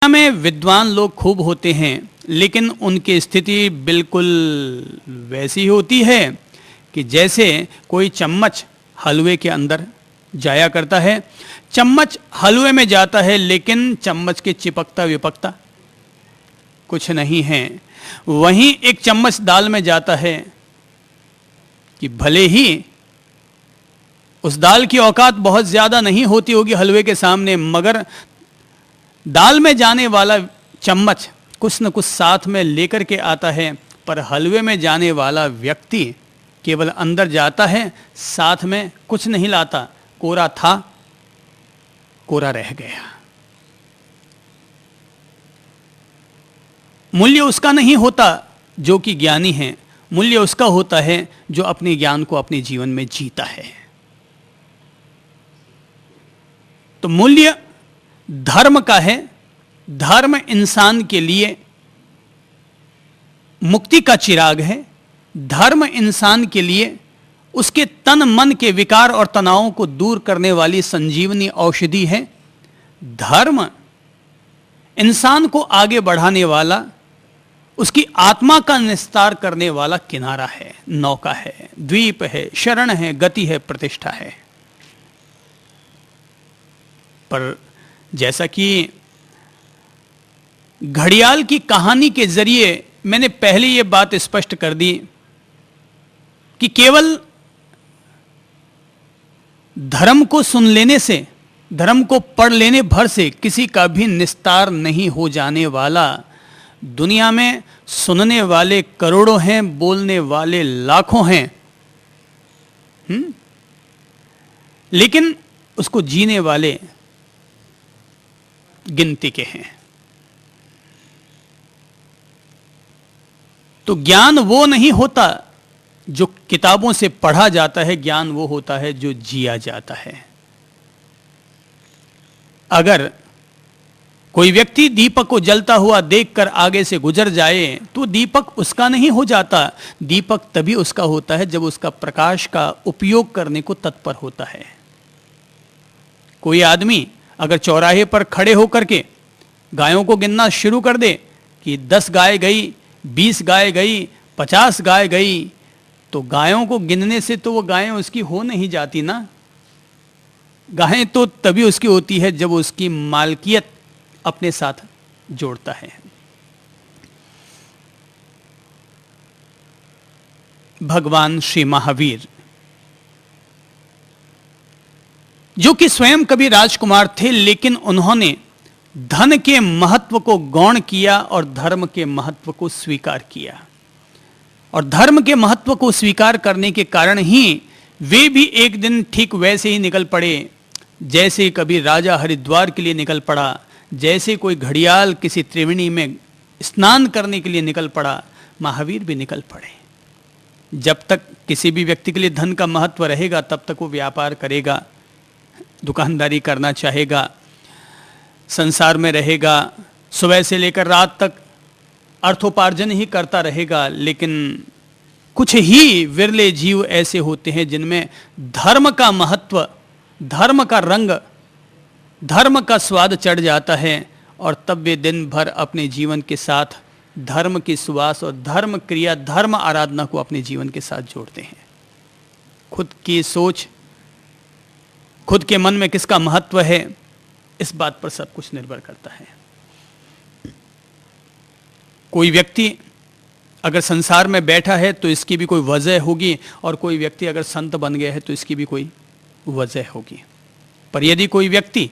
में विद्वान लोग खूब होते हैं, लेकिन उनकी स्थिति बिल्कुल वैसी होती है कि जैसे कोई चम्मच हलवे के अंदर जाया करता है। चम्मच हलवे में जाता है, लेकिन चम्मच के चिपकता विपकता कुछ नहीं है। वहीं एक चम्मच दाल में जाता है कि भले ही उस दाल की औकात बहुत ज्यादा नहीं होती होगी हलवे के सामने, मगर दाल में जाने वाला चम्मच कुछ न कुछ साथ में लेकर के आता है। पर हलवे में जाने वाला व्यक्ति केवल अंदर जाता है, साथ में कुछ नहीं लाता। कोरा था, कोरा रह गया। मूल्य उसका नहीं होता जो कि ज्ञानी है, मूल्य उसका होता है जो अपने ज्ञान को अपने जीवन में जीता है। तो मूल्य धर्म का है। धर्म इंसान के लिए मुक्ति का चिराग है। धर्म इंसान के लिए उसके तन मन के विकार और तनावों को दूर करने वाली संजीवनी औषधि है। धर्म इंसान को आगे बढ़ाने वाला, उसकी आत्मा का निस्तार करने वाला किनारा है, नौका है, द्वीप है, शरण है, गति है, प्रतिष्ठा है। पर जैसा कि घड़ियाल की कहानी के जरिए मैंने पहले यह बात स्पष्ट कर दी कि केवल धर्म को सुन लेने से, धर्म को पढ़ लेने भर से किसी का भी निस्तार नहीं हो जाने वाला। दुनिया में सुनने वाले करोड़ों हैं, बोलने वाले लाखों हैं, लेकिन उसको जीने वाले गिनती के हैं। तो ज्ञान वो नहीं होता जो किताबों से पढ़ा जाता है, ज्ञान वो होता है जो जिया जाता है। अगर कोई व्यक्ति दीपक को जलता हुआ देखकर आगे से गुजर जाए तो दीपक उसका नहीं हो जाता। दीपक तभी उसका होता है जब उसका प्रकाश का उपयोग करने को तत्पर होता है। कोई आदमी अगर चौराहे पर खड़े होकर के गायों को गिनना शुरू कर दे कि 10 गाय गई, 20 गाय गई, 50 गाय गई, तो गायों को गिनने से तो वो गायें उसकी हो नहीं जाती ना। गायें तो तभी उसकी होती है जब उसकी मालकियत अपने साथ जोड़ता है। भगवान श्री महावीर, जो कि स्वयं कभी राजकुमार थे, लेकिन उन्होंने धन के महत्व को गौण किया और धर्म के महत्व को स्वीकार किया। और धर्म के महत्व को स्वीकार करने के कारण ही वे भी एक दिन ठीक वैसे ही निकल पड़े जैसे कभी राजा हरिद्वार के लिए निकल पड़ा, जैसे कोई घड़ियाल किसी त्रिवेणी में स्नान करने के लिए निकल पड़ा, महावीर भी निकल पड़े। जब तक किसी भी व्यक्ति के लिए धन का महत्व रहेगा तब तक वो व्यापार करेगा, दुकानदारी करना चाहेगा, संसार में रहेगा, सुबह से लेकर रात तक अर्थोपार्जन ही करता रहेगा। लेकिन कुछ ही विरले जीव ऐसे होते हैं जिनमें धर्म का महत्व, धर्म का रंग, धर्म का स्वाद चढ़ जाता है और तब वे दिन भर अपने जीवन के साथ धर्म की सुवास और धर्म क्रिया, धर्म आराधना को अपने जीवन के साथ जोड़ते हैं। खुद की सोच, खुद के मन में किसका महत्व है, इस बात पर सब कुछ निर्भर करता है। कोई व्यक्ति अगर संसार में बैठा है तो इसकी भी कोई वजह होगी, और कोई व्यक्ति अगर संत बन गया है तो इसकी भी कोई वजह होगी। पर यदि कोई व्यक्ति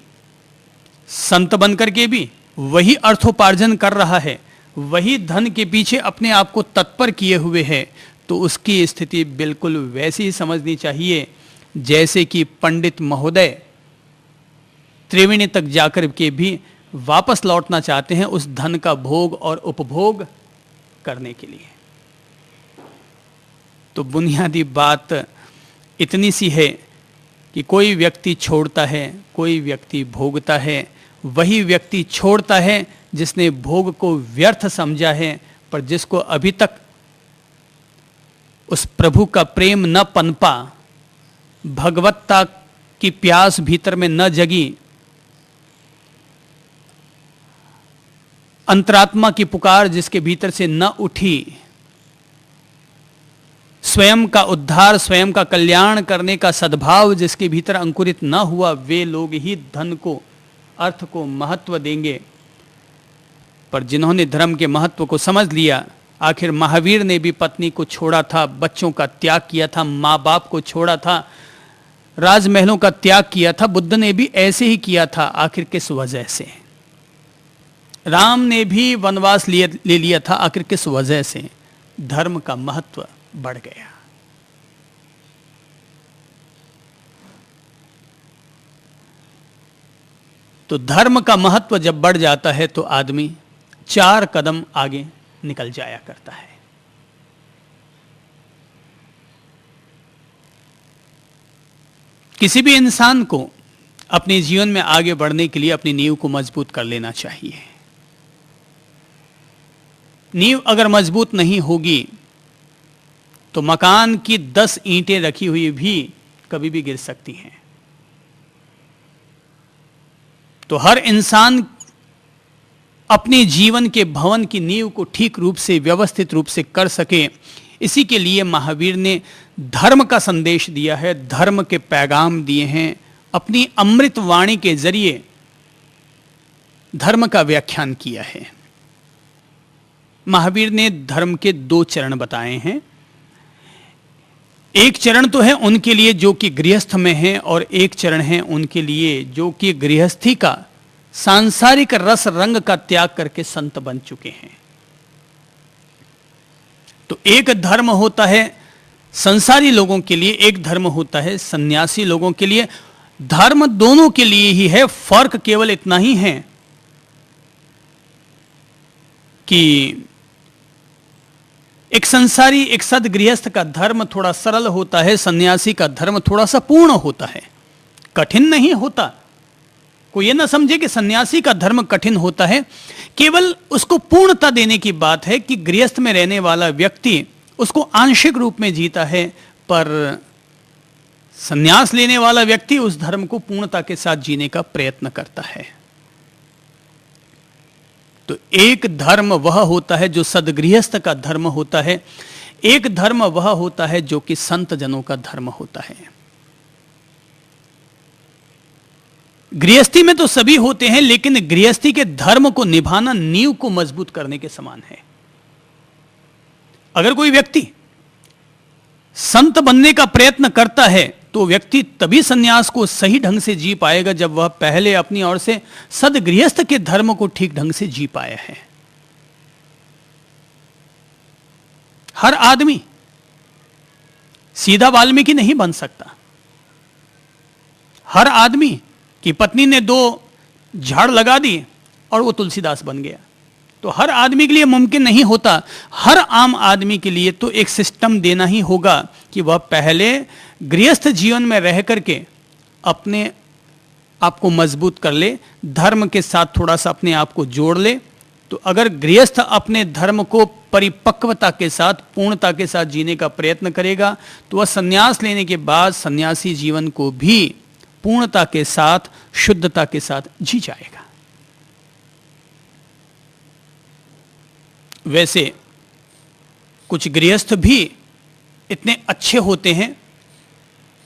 संत बनकर के भी वही अर्थोपार्जन कर रहा है, वही धन के पीछे अपने आप को तत्पर किए हुए है, तो उसकी स्थिति बिल्कुल वैसी ही समझनी चाहिए जैसे कि पंडित महोदय त्रिवेणी तक जाकर के भी वापस लौटना चाहते हैं उस धन का भोग और उपभोग करने के लिए। तो बुनियादी बात इतनी सी है कि कोई व्यक्ति छोड़ता है, कोई व्यक्ति भोगता है। वही व्यक्ति छोड़ता है जिसने भोग को व्यर्थ समझा है, पर जिसको अभी तक उस प्रभु का प्रेम न पनपा, भगवत्ता की प्यास भीतर में न जगी, अंतरात्मा की पुकार जिसके भीतर से न उठी, स्वयं का उद्धार, स्वयं का कल्याण करने का सद्भाव जिसके भीतर अंकुरित न हुआ, वे लोग ही धन को, अर्थ को महत्व देंगे। पर जिन्होंने धर्म के महत्व को समझ लिया, आखिर महावीर ने भी पत्नी को छोड़ा था, बच्चों का त्याग किया था, माँ बाप को छोड़ा था, राजमहलों का त्याग किया था, बुद्ध ने भी ऐसे ही किया था। आखिर किस वजह से? राम ने भी वनवास ले लिया था, आखिर किस वजह से? धर्म का महत्व बढ़ गया। तो धर्म का महत्व जब बढ़ जाता है तो आदमी 4 कदम आगे निकल जाया करता है। किसी भी इंसान को अपने जीवन में आगे बढ़ने के लिए अपनी नींव को मजबूत कर लेना चाहिए। नींव अगर मजबूत नहीं होगी तो मकान की 10 ईंटें रखी हुई भी कभी भी गिर सकती हैं। तो हर इंसान अपने जीवन के भवन की नींव को ठीक रूप से, व्यवस्थित रूप से कर सके, इसी के लिए महावीर ने धर्म का संदेश दिया है, धर्म के पैगाम दिए हैं। अपनी अमृत वाणी के जरिए धर्म का व्याख्यान किया है। महावीर ने धर्म के 2 चरण बताए हैं। एक चरण तो है उनके लिए जो कि गृहस्थ में है, और एक चरण है उनके लिए जो कि गृहस्थी का, सांसारिक रस रंग का त्याग करके संत बन चुके हैं। तो एक धर्म होता है संसारी लोगों के लिए, एक धर्म होता है सन्यासी लोगों के लिए। धर्म दोनों के लिए ही है, फर्क केवल इतना ही है कि एक संसारी, एक सदगृहस्थ का धर्म थोड़ा सरल होता है, सन्यासी का धर्म थोड़ा सा पूर्ण होता है, कठिन नहीं होता। कोई ये ना समझे कि सन्यासी का धर्म कठिन होता है, केवल उसको पूर्णता देने की बात है कि गृहस्थ में रहने वाला व्यक्ति उसको आंशिक रूप में जीता है, पर संन्यास लेने वाला व्यक्ति उस धर्म को पूर्णता के साथ जीने का प्रयत्न करता है। तो एक धर्म वह होता है जो सदगृहस्थ का धर्म होता है, एक धर्म वह होता है जो कि संत जनों का धर्म होता है। गृहस्थी में तो सभी होते हैं, लेकिन गृहस्थी के धर्म को निभाना नींव को मजबूत करने के समान है। अगर कोई व्यक्ति संत बनने का प्रयत्न करता है तो व्यक्ति तभी सन्यास को सही ढंग से जी पाएगा जब वह पहले अपनी ओर से सदगृहस्थ के धर्म को ठीक ढंग से जी पाया है। हर आदमी सीधा वाल्मीकि नहीं बन सकता। हर आदमी की पत्नी ने 2 झाड़ लगा दी और वो तुलसीदास बन गया, तो हर आदमी के लिए मुमकिन नहीं होता। हर आम आदमी के लिए तो एक सिस्टम देना ही होगा कि वह पहले गृहस्थ जीवन में रह करके अपने आप को मजबूत कर ले, धर्म के साथ थोड़ा सा अपने आप को जोड़ ले। तो अगर गृहस्थ अपने धर्म को परिपक्वता के साथ, पूर्णता के साथ जीने का प्रयत्न करेगा तो वह संन्यास लेने के बाद सन्यासी जीवन को भी पूर्णता के साथ, शुद्धता के साथ जी जाएगा। वैसे कुछ गृहस्थ भी इतने अच्छे होते हैं,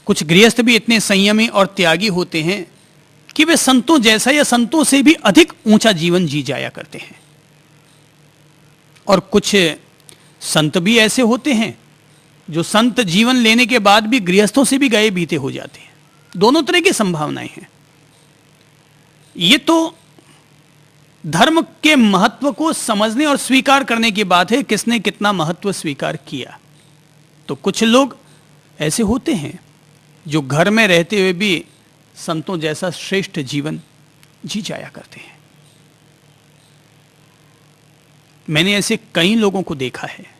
कुछ गृहस्थ भी इतने संयमी और त्यागी होते हैं कि वे संतों जैसा या संतों से भी अधिक ऊंचा जीवन जी जाया करते हैं। और कुछ संत भी ऐसे होते हैं जो संत जीवन लेने के बाद भी गृहस्थों से भी गए बीते हो जाते हैं। दोनों तरह की संभावनाएं हैं। ये तो धर्म के महत्व को समझने और स्वीकार करने की बात है, किसने कितना महत्व स्वीकार किया। तो कुछ लोग ऐसे होते हैं जो घर में रहते हुए भी संतों जैसा श्रेष्ठ जीवन जी जाया करते हैं। मैंने ऐसे कई लोगों को देखा है।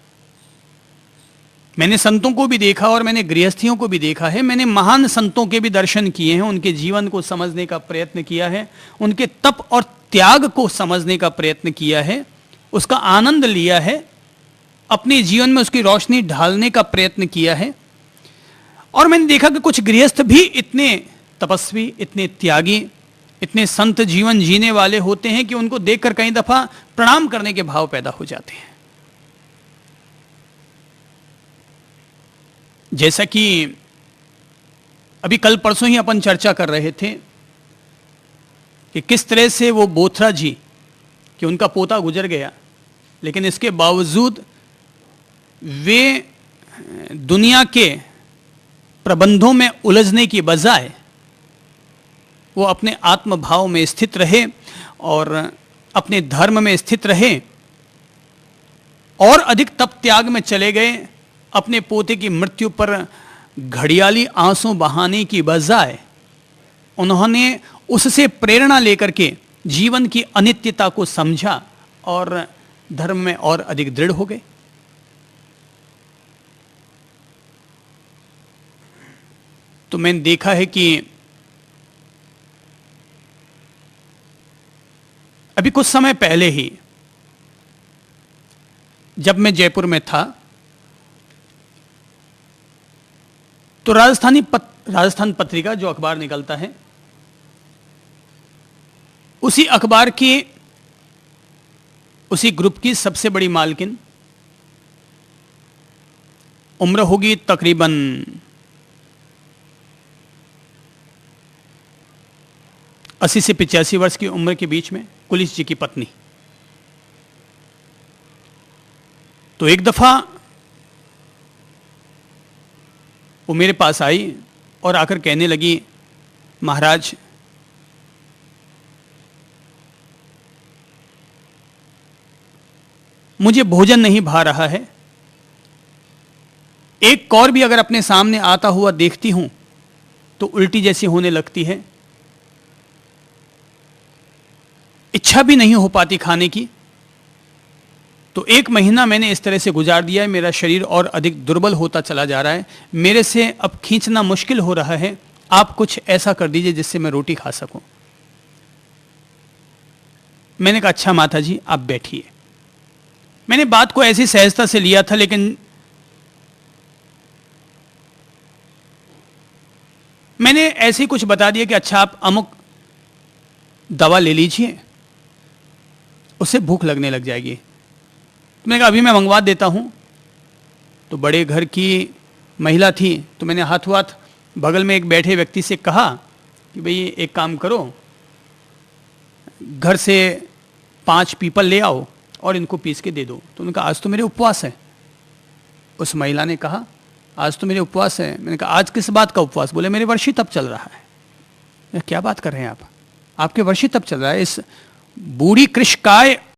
मैंने संतों को भी देखा और मैंने गृहस्थियों को भी देखा है। मैंने महान संतों के भी दर्शन किए हैं, उनके जीवन को समझने का प्रयत्न किया है, उनके तप और त्याग को समझने का प्रयत्न किया है, उसका आनंद लिया है, अपने जीवन में उसकी रोशनी ढालने का प्रयत्न किया है। और मैंने देखा कि कुछ गृहस्थ भी इतने तपस्वी, इतने त्यागी, इतने संत जीवन जीने वाले होते हैं कि उनको देखकर कई दफा प्रणाम करने के भाव पैदा हो जाते हैं। जैसा कि अभी कल परसों ही अपन चर्चा कर रहे थे कि किस तरह से वो बोथरा जी कि उनका पोता गुजर गया, लेकिन इसके बावजूद वे दुनिया के प्रबंधों में उलझने की बजाय वो अपने आत्मभाव में स्थित रहे और अपने धर्म में स्थित रहे और अधिक तप त्याग में चले गए। अपने पोते की मृत्यु पर घड़ियाली आंसू बहाने की बजाय उन्होंने उससे प्रेरणा लेकर के जीवन की अनित्यता को समझा और धर्म में और अधिक दृढ़ हो गए। तो मैंने देखा है कि अभी कुछ समय पहले ही जब मैं जयपुर में था तो राजस्थान पत्रिका जो अखबार निकलता है, उसी अखबार की उसी ग्रुप की सबसे बड़ी मालकिन, उम्र होगी तकरीबन 80 से 85 वर्ष की उम्र के बीच में, कुलिस जी की पत्नी, तो एक दफा वो मेरे पास आई और आकर कहने लगी, महाराज मुझे भोजन नहीं भा रहा है, एक कौर भी अगर अपने सामने आता हुआ देखती हूं तो उल्टी जैसी होने लगती है, इच्छा भी नहीं हो पाती खाने की। तो 1 महीना मैंने इस तरह से गुजार दिया है, मेरा शरीर और अधिक दुर्बल होता चला जा रहा है, मेरे से अब खींचना मुश्किल हो रहा है, आप कुछ ऐसा कर दीजिए जिससे मैं रोटी खा सकूं। मैंने कहा अच्छा माता जी आप बैठिए। मैंने बात को ऐसी सहजता से लिया था, लेकिन मैंने ऐसे ही कुछ बता दिया कि अच्छा आप अमुक दवा ले लीजिए, उससे भूख लगने लग जाएगी। तो मैंने कहा अभी मैं मंगवा देता हूं। तो बड़े घर की महिला थी, तो मैंने हाथों हाथ बगल में एक बैठे व्यक्ति से कहा कि भाई एक काम करो, घर से 5 पीपल ले आओ और इनको पीस के दे दो। तो उन्होंने कहा आज तो मेरे उपवास है। उस महिला ने कहा आज तो मेरे उपवास है। मैंने कहा आज किस बात का उपवास? बोले मेरे वर्षी तप चल रहा है। क्या बात कर रहे हैं आप? आपके वर्षी तप चल रहा है? इस बूढ़ी कृष्णकाय